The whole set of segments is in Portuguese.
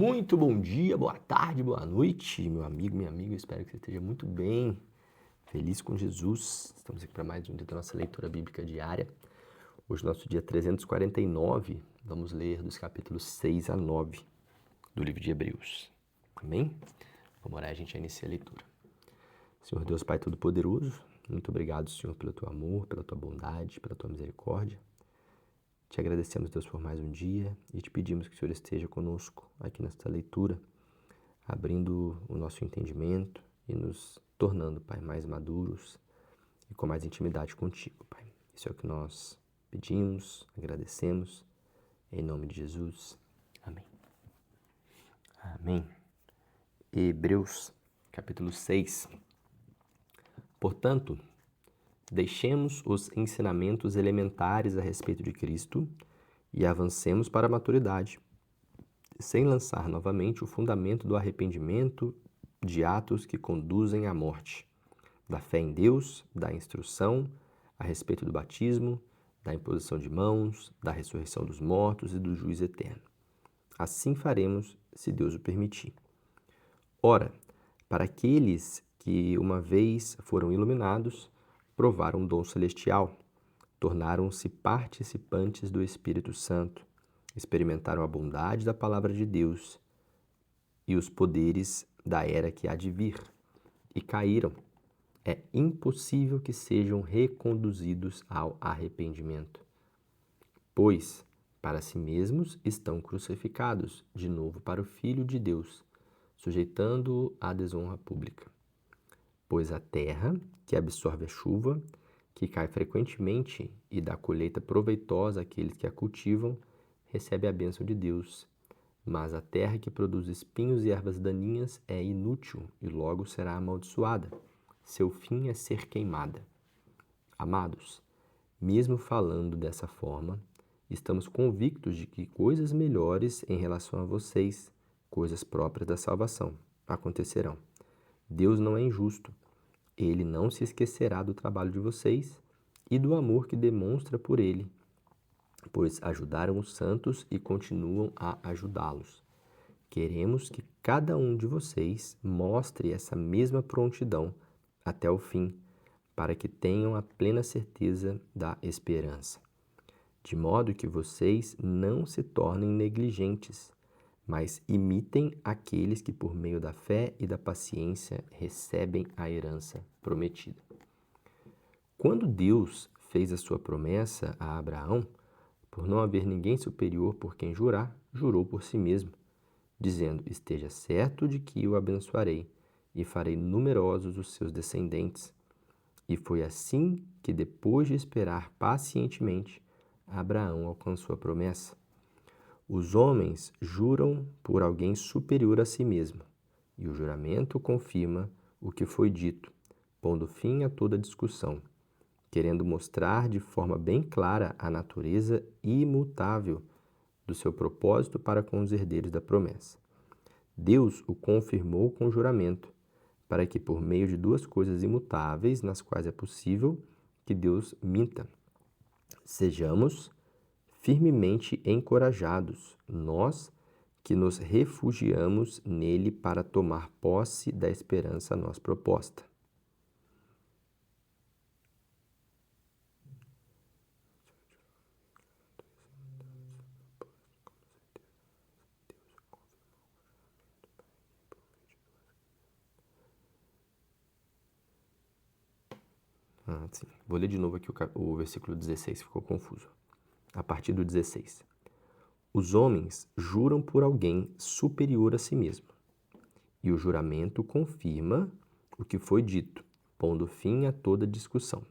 Muito bom dia, boa tarde, boa noite, meu amigo, minha amiga. Eu espero que você esteja muito bem, feliz com Jesus. Estamos aqui para mais um dia da nossa leitura bíblica diária. Hoje, nosso dia 349, vamos ler dos capítulos 6 a 9 do livro de Hebreus. Amém? Vamos orar e a gente inicia a leitura. Senhor Deus, Pai Todo-Poderoso, muito obrigado, Senhor, pelo teu amor, pela tua bondade, pela tua misericórdia. Te agradecemos, Deus, por mais um dia e te pedimos que o Senhor esteja conosco aqui nesta leitura, abrindo o nosso entendimento e nos tornando, Pai, mais maduros e com mais intimidade contigo, Pai. Isso é o que nós pedimos, agradecemos, em nome de Jesus. Amém. Amém. Hebreus, capítulo 6. Portanto, deixemos os ensinamentos elementares a respeito de Cristo e avancemos para a maturidade, sem lançar novamente o fundamento do arrependimento de atos que conduzem à morte, da fé em Deus, da instrução a respeito do batismo, da imposição de mãos, da ressurreição dos mortos e do juízo eterno. Assim faremos, se Deus o permitir. Ora, para aqueles que uma vez foram iluminados, provaram um dom celestial, tornaram-se participantes do Espírito Santo, experimentaram a bondade da palavra de Deus e os poderes da era que há de vir, e caíram. É impossível que sejam reconduzidos ao arrependimento, pois para si mesmos estão crucificados de novo para o Filho de Deus, sujeitando-o à desonra pública. Pois a terra, que absorve a chuva, que cai frequentemente e dá colheita proveitosa àqueles que a cultivam, recebe a bênção de Deus. Mas a terra que produz espinhos e ervas daninhas é inútil e logo será amaldiçoada. Seu fim é ser queimada. Amados, mesmo falando dessa forma, estamos convictos de que coisas melhores em relação a vocês, coisas próprias da salvação, acontecerão. Deus não é injusto. Ele não se esquecerá do trabalho de vocês e do amor que demonstra por ele, pois ajudaram os santos e continuam a ajudá-los. Queremos que cada um de vocês mostre essa mesma prontidão até o fim, para que tenham a plena certeza da esperança, de modo que vocês não se tornem negligentes, mas imitem aqueles que, por meio da fé e da paciência, recebem a herança prometida. Quando Deus fez a sua promessa a Abraão, por não haver ninguém superior por quem jurar, jurou por si mesmo, dizendo: esteja certo de que o abençoarei e farei numerosos os seus descendentes. E foi assim que, depois de esperar pacientemente, Abraão alcançou a promessa. Os homens juram por alguém superior a si mesmo, e o juramento confirma o que foi dito, pondo fim a toda discussão, querendo mostrar de forma bem clara a natureza imutável do seu propósito para com os herdeiros da promessa. Deus o confirmou com juramento, para que por meio de duas coisas imutáveis, nas quais é possível que Deus minta, sejamos firmemente encorajados, nós que nos refugiamos nele para tomar posse da esperança a nós proposta. Sim. Vou ler de novo aqui o versículo 16, ficou confuso. A partir do 16. Os homens juram por alguém superior a si mesmo, e o juramento confirma o que foi dito, pondo fim a toda discussão,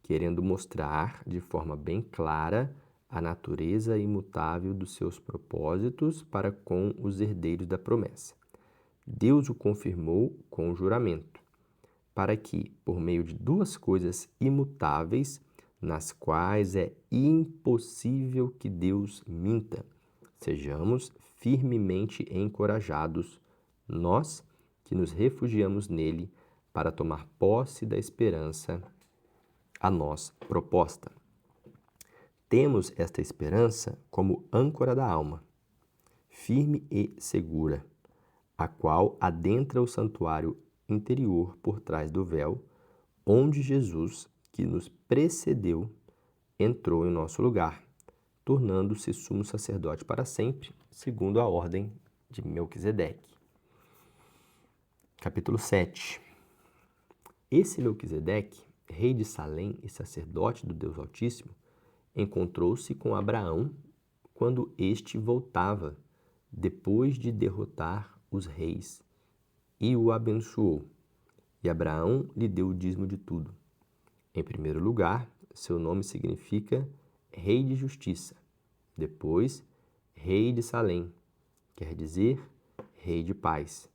querendo mostrar de forma bem clara a natureza imutável dos seus propósitos para com os herdeiros da promessa. Deus o confirmou com o juramento, para que, por meio de duas coisas imutáveis, nas quais é impossível que Deus minta, sejamos firmemente encorajados, nós que nos refugiamos nele para tomar posse da esperança a nós proposta. Temos esta esperança como âncora da alma, firme e segura, a qual adentra o santuário interior por trás do véu, onde Jesus, que nos precedeu, entrou em nosso lugar, tornando-se sumo sacerdote para sempre, segundo a ordem de Melquisedeque. Capítulo 7. Esse Melquisedeque, rei de Salém e sacerdote do Deus Altíssimo, encontrou-se com Abraão quando este voltava, depois de derrotar os reis, e o abençoou. E Abraão lhe deu o dízimo de tudo. Em primeiro lugar, seu nome significa Rei de Justiça. Depois, Rei de Salém, quer dizer Rei de Paz.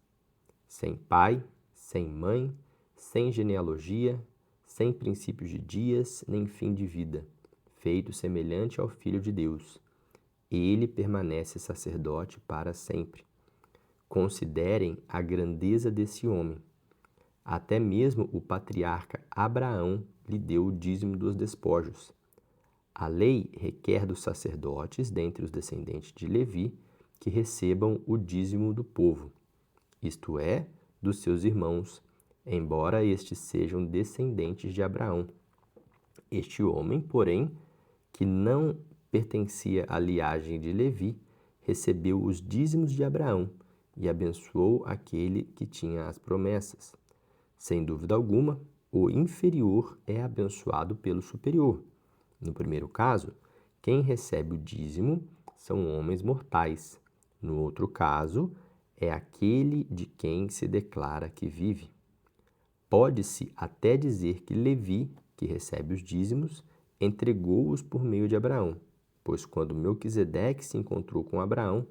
Sem pai, sem mãe, sem genealogia, sem princípios de dias, nem fim de vida, feito semelhante ao Filho de Deus. Ele permanece sacerdote para sempre. Considerem a grandeza desse homem. Até mesmo o patriarca Abraão lhe deu o dízimo dos despojos. A lei requer dos sacerdotes, dentre os descendentes de Levi, que recebam o dízimo do povo, isto é, dos seus irmãos, embora estes sejam descendentes de Abraão. Este homem, porém, que não pertencia à linhagem de Levi, recebeu os dízimos de Abraão e abençoou aquele que tinha as promessas. Sem dúvida alguma, o inferior é abençoado pelo superior. No primeiro caso, quem recebe o dízimo são homens mortais. No outro caso, é aquele de quem se declara que vive. Pode-se até dizer que Levi, que recebe os dízimos, entregou-os por meio de Abraão, pois quando Melquisedeque se encontrou com Abraão,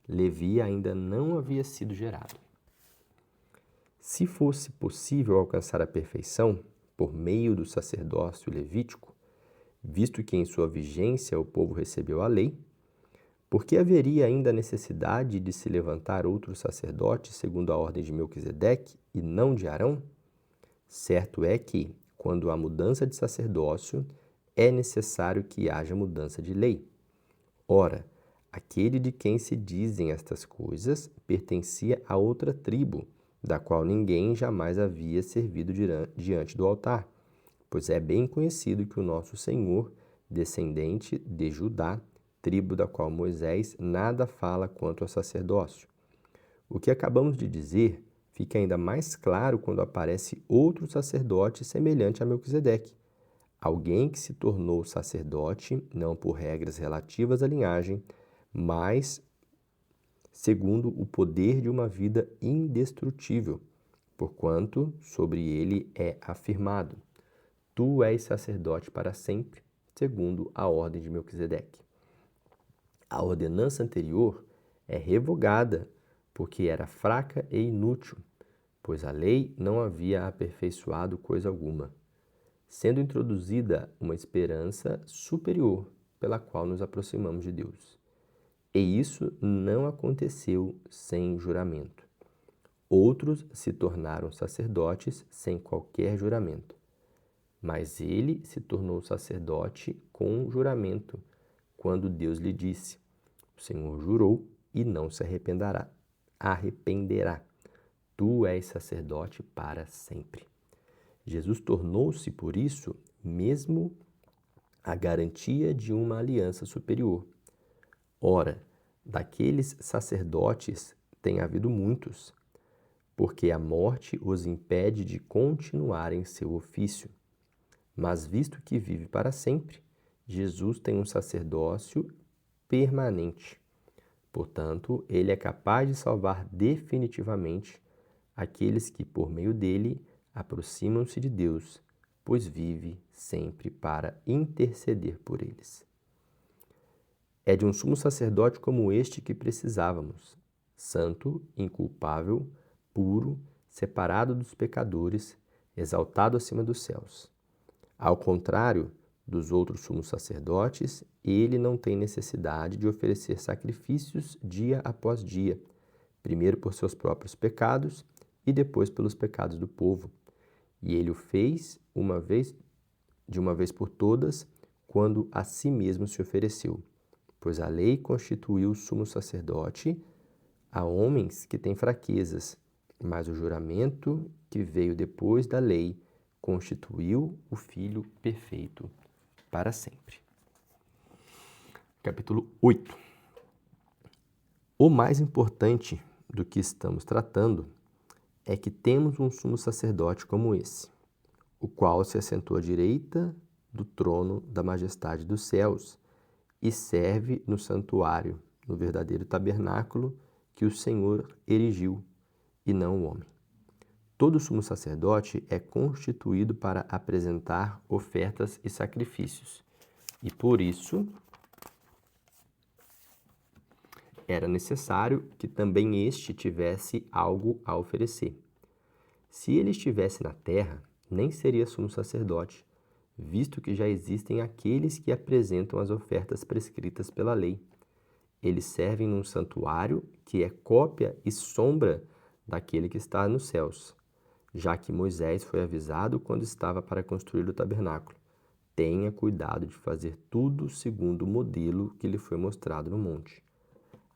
Levi ainda não havia sido gerado. Se fosse possível alcançar a perfeição por meio do sacerdócio levítico, visto que em sua vigência o povo recebeu a lei, por que haveria ainda a necessidade de se levantar outro sacerdote segundo a ordem de Melquisedeque e não de Arão? Certo é que, quando há mudança de sacerdócio, é necessário que haja mudança de lei. Ora, aquele de quem se dizem estas coisas pertencia a outra tribo, da qual ninguém jamais havia servido diante do altar, pois é bem conhecido que o nosso Senhor, descendente de Judá, tribo da qual Moisés nada fala quanto ao sacerdócio. O que acabamos de dizer fica ainda mais claro quando aparece outro sacerdote semelhante a Melquisedeque, alguém que se tornou sacerdote não por regras relativas à linhagem, mas segundo o poder de uma vida indestrutível, porquanto sobre ele é afirmado: Tu és sacerdote para sempre, segundo a ordem de Melquisedeque. A ordenança anterior é revogada porque era fraca e inútil, pois a lei não havia aperfeiçoado coisa alguma, sendo introduzida uma esperança superior pela qual nos aproximamos de Deus. E isso não aconteceu sem juramento. Outros se tornaram sacerdotes sem qualquer juramento. Mas ele se tornou sacerdote com juramento, quando Deus lhe disse: O Senhor jurou e não se arrependerá. Tu és sacerdote para sempre. Jesus tornou-se, por isso, mesmo a garantia de uma aliança superior. Ora, daqueles sacerdotes tem havido muitos, porque a morte os impede de continuar em seu ofício. Mas visto que vive para sempre, Jesus tem um sacerdócio permanente. Portanto, ele é capaz de salvar definitivamente aqueles que, por meio dele, aproximam-se de Deus, pois vive sempre para interceder por eles. É de um sumo sacerdote como este que precisávamos, santo, inculpável, puro, separado dos pecadores, exaltado acima dos céus. Ao contrário dos outros sumos sacerdotes, ele não tem necessidade de oferecer sacrifícios dia após dia, primeiro por seus próprios pecados e depois pelos pecados do povo. E ele o fez de uma vez por todas, quando a si mesmo se ofereceu. pois a lei constituiu sumo sacerdote a homens que têm fraquezas, mas o juramento que veio depois da lei constituiu o Filho perfeito para sempre. Capítulo 8. O mais importante do que estamos tratando é que temos um sumo sacerdote como esse, o qual se assentou à direita do trono da majestade dos céus e serve no santuário, no verdadeiro tabernáculo que o Senhor erigiu, e não o homem. Todo sumo sacerdote é constituído para apresentar ofertas e sacrifícios, e por isso era necessário que também este tivesse algo a oferecer. Se ele estivesse na terra, nem seria sumo sacerdote, visto que já existem aqueles que apresentam as ofertas prescritas pela lei. Eles servem num santuário que é cópia e sombra daquele que está nos céus, já que Moisés foi avisado quando estava para construir o tabernáculo. Tenha cuidado de fazer tudo segundo o modelo que lhe foi mostrado no monte.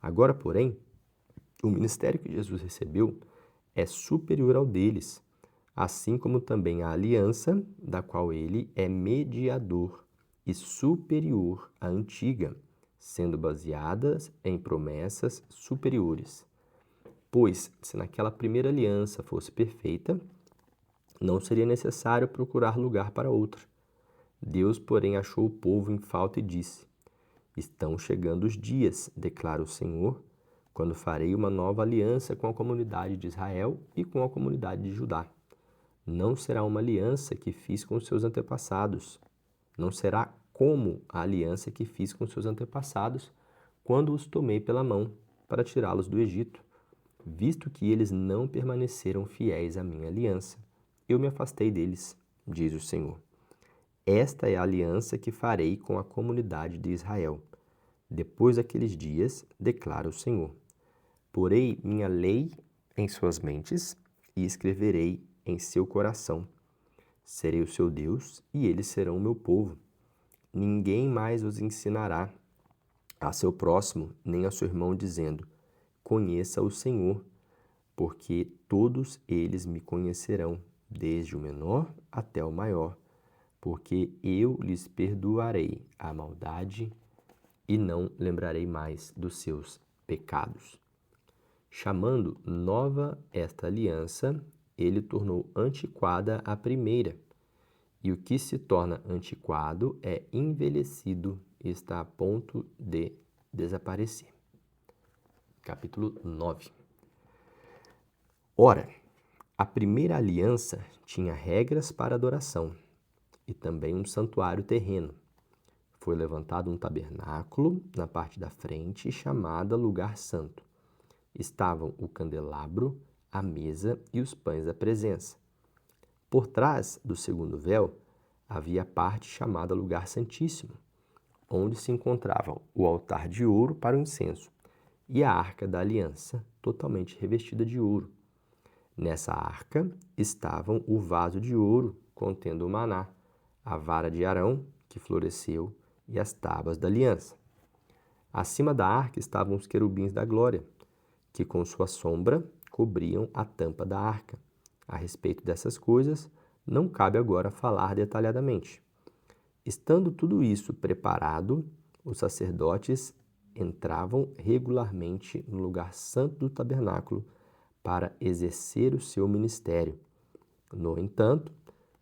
Agora, porém, o ministério que Jesus recebeu é superior ao deles, assim como também a aliança, da qual ele é mediador e superior à antiga, sendo baseadas em promessas superiores. Pois, se naquela primeira aliança fosse perfeita, não seria necessário procurar lugar para outra. Deus, porém, achou o povo em falta e disse: Estão chegando os dias, declara o Senhor, quando farei uma nova aliança com a comunidade de Israel e com a comunidade de Judá. Não será uma aliança que fiz com seus antepassados. Não será como a aliança que fiz com seus antepassados quando os tomei pela mão para tirá-los do Egito, visto que eles não permaneceram fiéis à minha aliança. Eu me afastei deles, diz o Senhor. Esta é a aliança que farei com a comunidade de Israel. Depois daqueles dias, declara o Senhor, porei minha lei em suas mentes e escreverei em seu coração. Serei o seu Deus e eles serão o meu povo. Ninguém mais os ensinará a seu próximo, nem a seu irmão, dizendo: Conheça o Senhor, porque todos eles me conhecerão, desde o menor até o maior, porque eu lhes perdoarei a maldade e não lembrarei mais dos seus pecados. Chamando nova esta aliança, ele tornou antiquada a primeira, e o que se torna antiquado é envelhecido e está a ponto de desaparecer. Capítulo 9. Ora, a primeira aliança tinha regras para adoração e também um santuário terreno. Foi levantado um tabernáculo na parte da frente, chamada Lugar Santo. Estavam o candelabro, a mesa e os pães da presença. Por trás do segundo véu havia a parte chamada Lugar Santíssimo, onde se encontrava o altar de ouro para o incenso e a arca da aliança, totalmente revestida de ouro. Nessa arca estavam o vaso de ouro contendo o maná, a vara de Arão, que floresceu, e as tábuas da aliança. Acima da arca estavam os querubins da glória, que com sua sombra cobriam a tampa da arca. A respeito dessas coisas, não cabe agora falar detalhadamente. Estando tudo isso preparado, os sacerdotes entravam regularmente no lugar santo do tabernáculo para exercer o seu ministério. No entanto,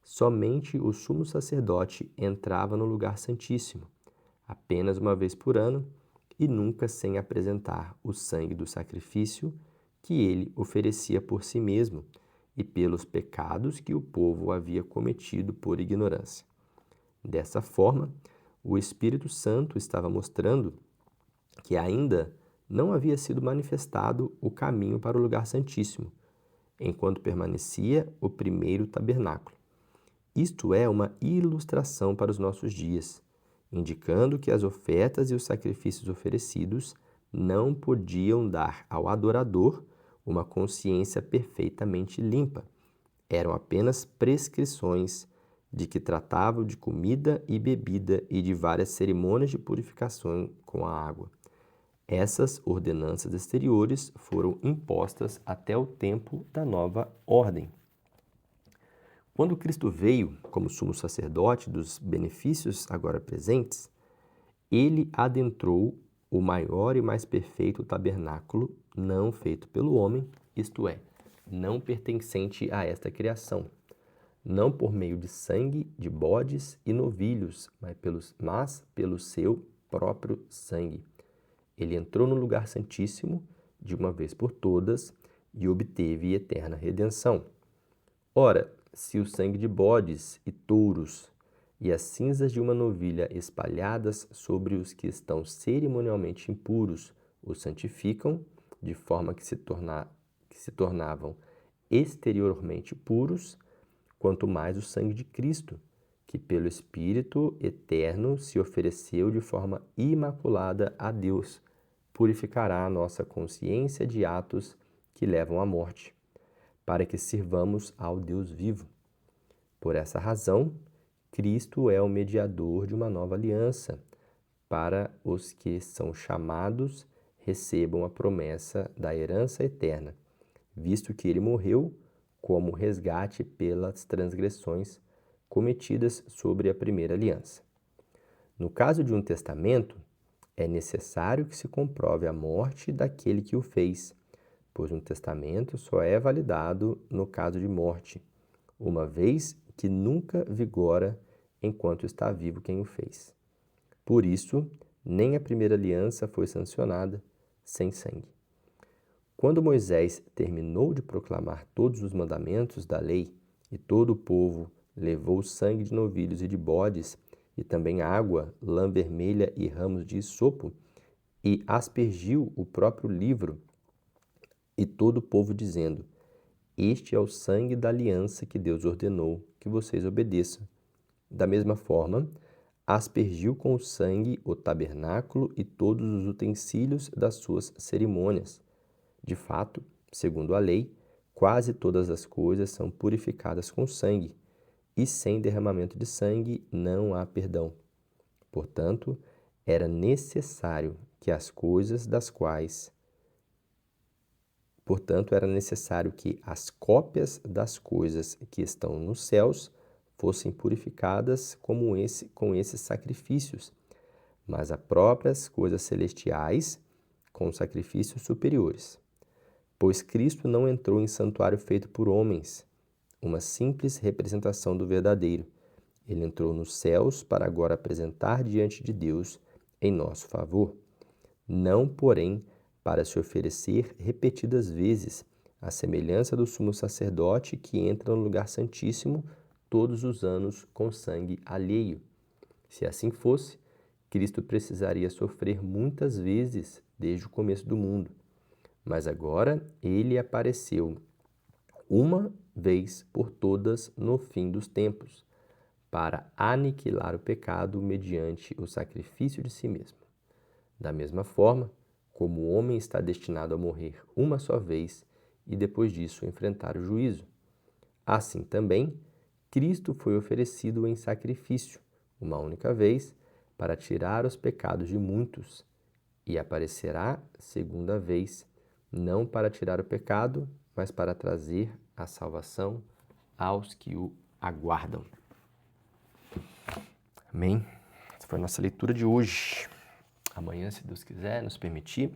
somente o sumo sacerdote entrava no lugar santíssimo, apenas uma vez por ano, e nunca sem apresentar o sangue do sacrifício que ele oferecia por si mesmo e pelos pecados que o povo havia cometido por ignorância. Dessa forma, o Espírito Santo estava mostrando que ainda não havia sido manifestado o caminho para o lugar santíssimo, enquanto permanecia o primeiro tabernáculo. Isto é uma ilustração para os nossos dias, indicando que as ofertas e os sacrifícios oferecidos não podiam dar ao adorador uma consciência perfeitamente limpa. Eram apenas prescrições de que tratava de comida e bebida e de várias cerimônias de purificação com a água. Essas ordenanças exteriores foram impostas até o tempo da nova ordem. Quando Cristo veio como sumo sacerdote dos benefícios agora presentes, ele adentrou o maior e mais perfeito tabernáculo não feito pelo homem, isto é, não pertencente a esta criação, não por meio de sangue de bodes e novilhos, mas pelo seu próprio sangue. Ele entrou no lugar santíssimo de uma vez por todas e obteve eterna redenção. Ora, se o sangue de bodes e touros e as cinzas de uma novilha espalhadas sobre os que estão cerimonialmente impuros os santificam, de forma que se tornavam exteriormente puros, quanto mais o sangue de Cristo, que pelo Espírito eterno se ofereceu de forma imaculada a Deus, purificará a nossa consciência de atos que levam à morte, para que sirvamos ao Deus vivo. Por essa razão, Cristo é o mediador de uma nova aliança, para os que são chamados recebam a promessa da herança eterna, visto que ele morreu como resgate pelas transgressões cometidas sobre a primeira aliança. No caso de um testamento, é necessário que se comprove a morte daquele que o fez, pois um testamento só é validado no caso de morte, uma vez que nunca vigora enquanto está vivo quem o fez. Por isso, nem a primeira aliança foi sancionada sem sangue. Quando Moisés terminou de proclamar todos os mandamentos da lei e todo o povo levou o sangue de novilhos e de bodes e também água, lã vermelha e ramos de hisopo e aspergiu o próprio livro e todo o povo dizendo: este é o sangue da aliança que Deus ordenou que vocês obedeçam. Da mesma forma, aspergiu com o sangue o tabernáculo e todos os utensílios das suas cerimônias. De fato, segundo a lei, quase todas as coisas são purificadas com sangue, e sem derramamento de sangue não há perdão. Portanto, era necessário que as cópias das coisas que estão nos céus fossem purificadas com esses sacrifícios, mas as próprias coisas celestiais com sacrifícios superiores. Pois Cristo não entrou em santuário feito por homens, uma simples representação do verdadeiro. Ele entrou nos céus para agora apresentar diante de Deus em nosso favor. Não, porém, para se oferecer repetidas vezes, à semelhança do sumo sacerdote que entra no lugar santíssimo todos os anos com sangue alheio. Se assim fosse, Cristo precisaria sofrer muitas vezes desde o começo do mundo. Mas agora ele apareceu uma vez por todas no fim dos tempos, para aniquilar o pecado mediante o sacrifício de si mesmo. Da mesma forma, como o homem está destinado a morrer uma só vez e depois disso enfrentar o juízo, assim também Cristo foi oferecido em sacrifício, uma única vez, para tirar os pecados de muitos, e aparecerá segunda vez, não para tirar o pecado, mas para trazer a salvação aos que o aguardam. Amém? Essa foi a nossa leitura de hoje. Amanhã, se Deus quiser, nos permitir,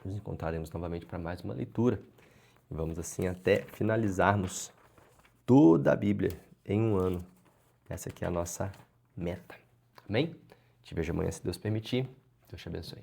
nos encontraremos novamente para mais uma leitura. E vamos assim até finalizarmos toda a Bíblia em um ano. Essa aqui é a nossa meta. Amém? Te vejo amanhã, se Deus permitir. Deus te abençoe.